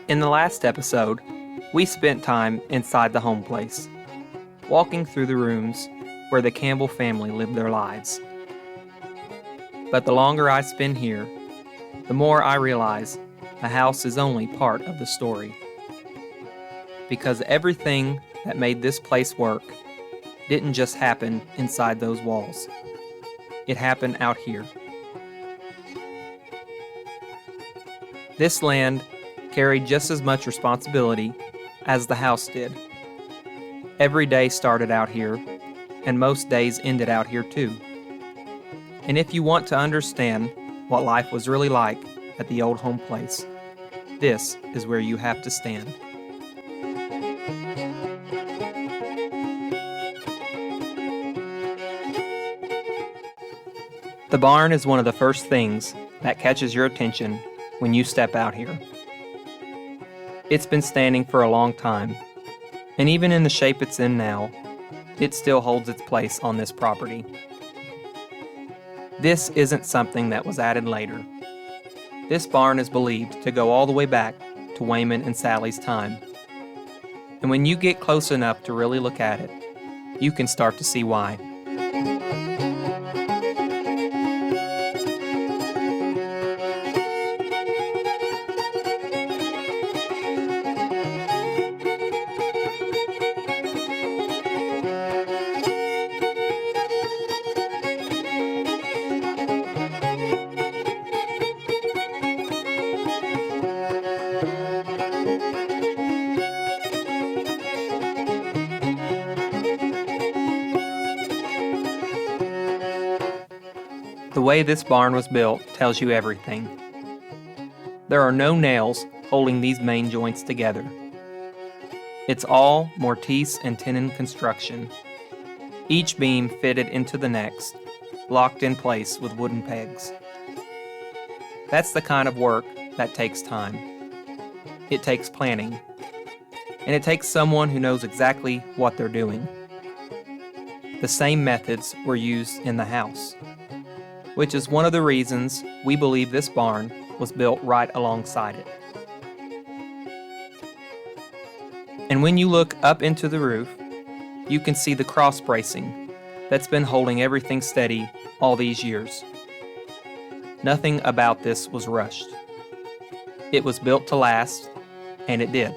In the last episode, we spent time inside the home place, walking through the rooms where the Campbell family lived their lives. But the longer I spend here, the more I realize the house is only part of the story. Because everything that made this place work didn't just happen inside those walls. It happened out here. This land carried just as much responsibility as the house did. Every day started out here, and most days ended out here too. And if you want to understand what life was really like at the old home place, this is where you have to stand. The barn is one of the first things that catches your attention when you step out here. It's been standing for a long time, and even in the shape it's in now, it still holds its place on this property. This isn't something that was added later. This barn is believed to go all the way back to Wayman and Sally's time. And when you get close enough to really look at it, you can start to see why. The way this barn was built tells you everything. There are no nails holding these main joints together. It's all mortise and tenon construction, each beam fitted into the next, locked in place with wooden pegs. That's the kind of work that takes time. It takes planning, and it takes someone who knows exactly what they're doing. The same methods were used in the house, which is one of the reasons we believe this barn was built right alongside it. And when you look up into the roof, you can see the cross bracing that's been holding everything steady all these years. Nothing about this was rushed. It was built to last, and it did.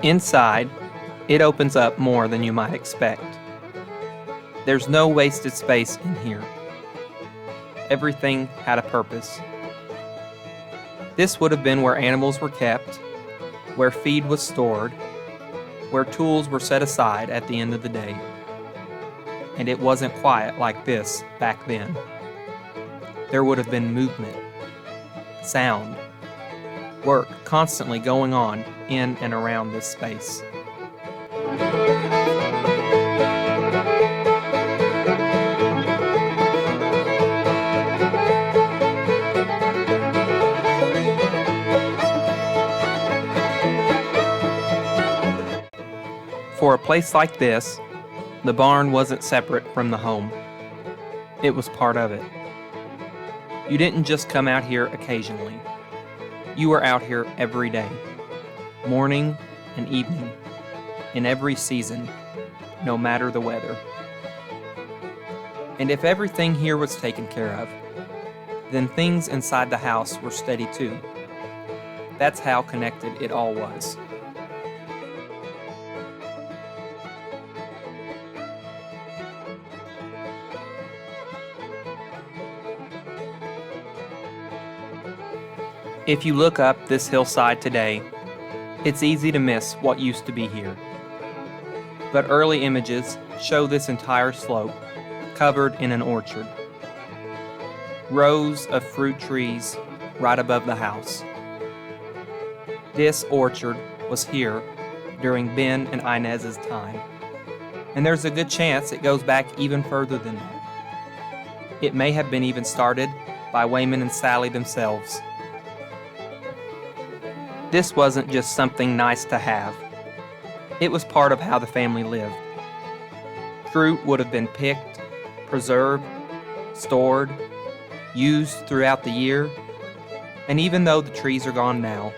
Inside, it opens up more than you might expect. There's no wasted space in here. Everything had a purpose. This would have been where animals were kept, where feed was stored, where tools were set aside at the end of the day. And it wasn't quiet like this back then. There would have been movement, sound, work constantly going on in and around this space. For a place like this, the barn wasn't separate from the home. It was part of it. You didn't just come out here occasionally. You were out here every day, morning and evening, in every season, no matter the weather. And if everything here was taken care of, then things inside the house were steady too. That's how connected it all was. If you look up this hillside today, it's easy to miss what used to be here. But early images show this entire slope covered in an orchard. Rows of fruit trees right above the house. This orchard was here during Ben and Inez's time, and there's a good chance it goes back even further than that. It may have been even started by Wayman and Sally themselves. This wasn't just something nice to have. It was part of how the family lived. Fruit would have been picked, preserved, stored, used throughout the year, and even though the trees are gone now,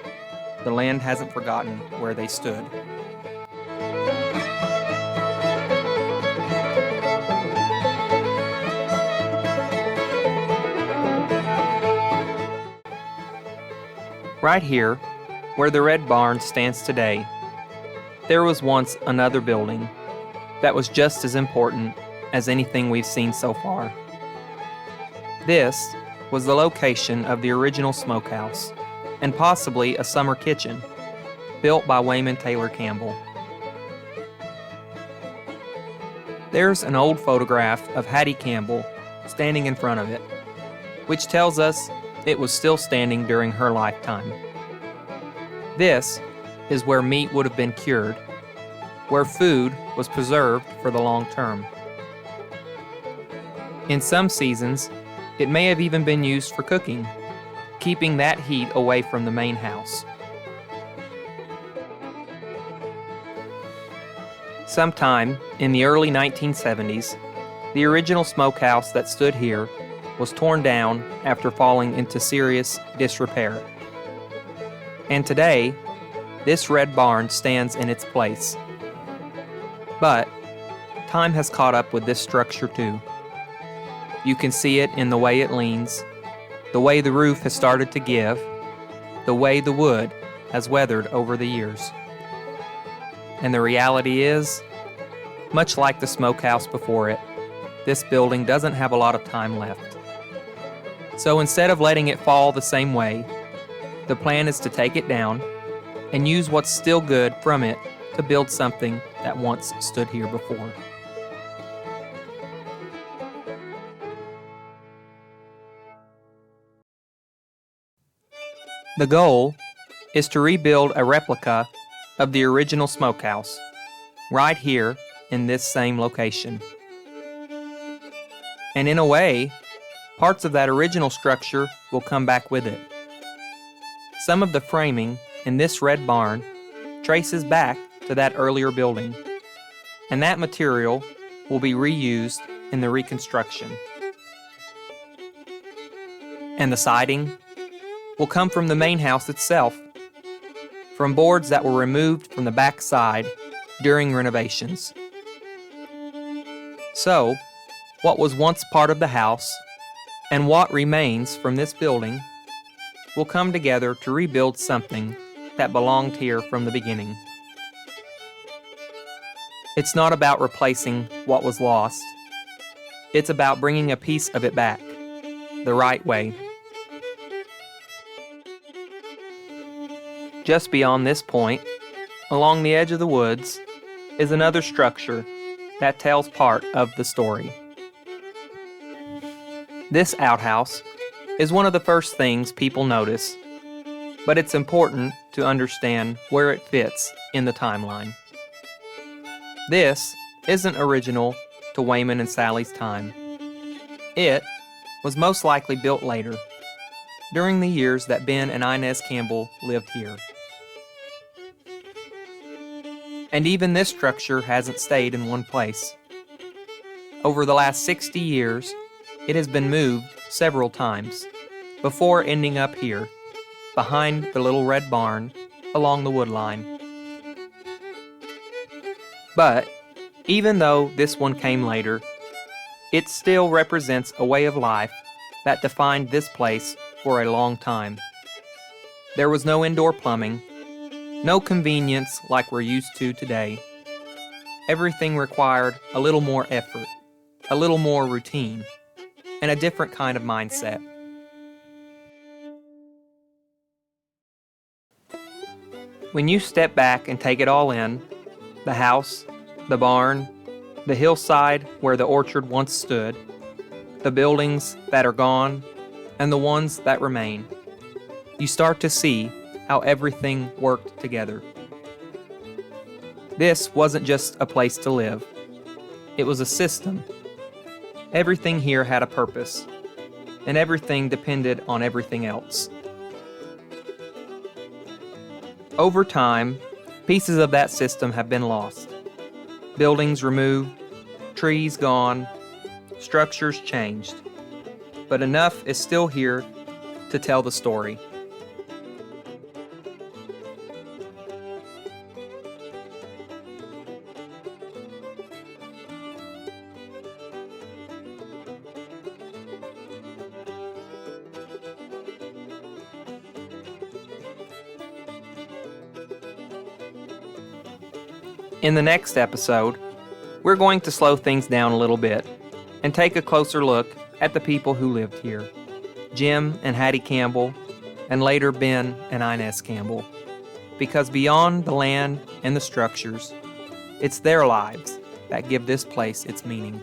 the land hasn't forgotten where they stood. Right here, where the red barn stands today, there was once another building that was just as important as anything we've seen so far. This was the location of the original smokehouse and possibly a summer kitchen built by Wayman Taylor Campbell. There's an old photograph of Hattie Campbell standing in front of it, which tells us it was still standing during her lifetime. This is where meat would have been cured, where food was preserved for the long term. In some seasons, it may have even been used for cooking, keeping that heat away from the main house. Sometime in the early 1970s, the original smokehouse that stood here was torn down after falling into serious disrepair. And today, this red barn stands in its place. But time has caught up with this structure too. You can see it in the way it leans, the way the roof has started to give, the way the wood has weathered over the years. And the reality is, much like the smokehouse before it, this building doesn't have a lot of time left. So instead of letting it fall the same way, the plan is to take it down and use what's still good from it to build something that once stood here before. The goal is to rebuild a replica of the original smokehouse, right here in this same location. And in a way, parts of that original structure will come back with it. Some of the framing in this red barn traces back to that earlier building, and that material will be reused in the reconstruction. And the siding will come from the main house itself, from boards that were removed from the back side during renovations. So, what was once part of the house and what remains from this building will come together to rebuild something that belonged here from the beginning. It's not about replacing what was lost. It's about bringing a piece of it back, the right way. Just beyond this point, along the edge of the woods, is another structure that tells part of the story. This outhouse is one of the first things people notice, but it's important to understand where it fits in the timeline. This isn't original to Wayman and Sally's time. It was most likely built later, during the years that Ben and Inez Campbell lived here. And even this structure hasn't stayed in one place. Over the last 60 years, it has been moved several times, before ending up here, behind the little red barn, along the wood line. But, even though this one came later, it still represents a way of life that defined this place for a long time. There was no indoor plumbing, no convenience like we're used to today. Everything required a little more effort, a little more routine, and a different kind of mindset. When you step back and take it all in, the house, the barn, the hillside where the orchard once stood, the buildings that are gone, and the ones that remain, you start to see how everything worked together. This wasn't just a place to live. It was a system. Everything here had a purpose, and everything depended on everything else. Over time, Pieces of that system have been lost. Buildings removed, trees gone, structures changed. But enough is still here to tell the story. In the next episode, we're going to slow things down a little bit and take a closer look at the people who lived here, Jim and Hattie Campbell, and later Ben and Inez Campbell. Because beyond the land and the structures, it's their lives that give this place its meaning.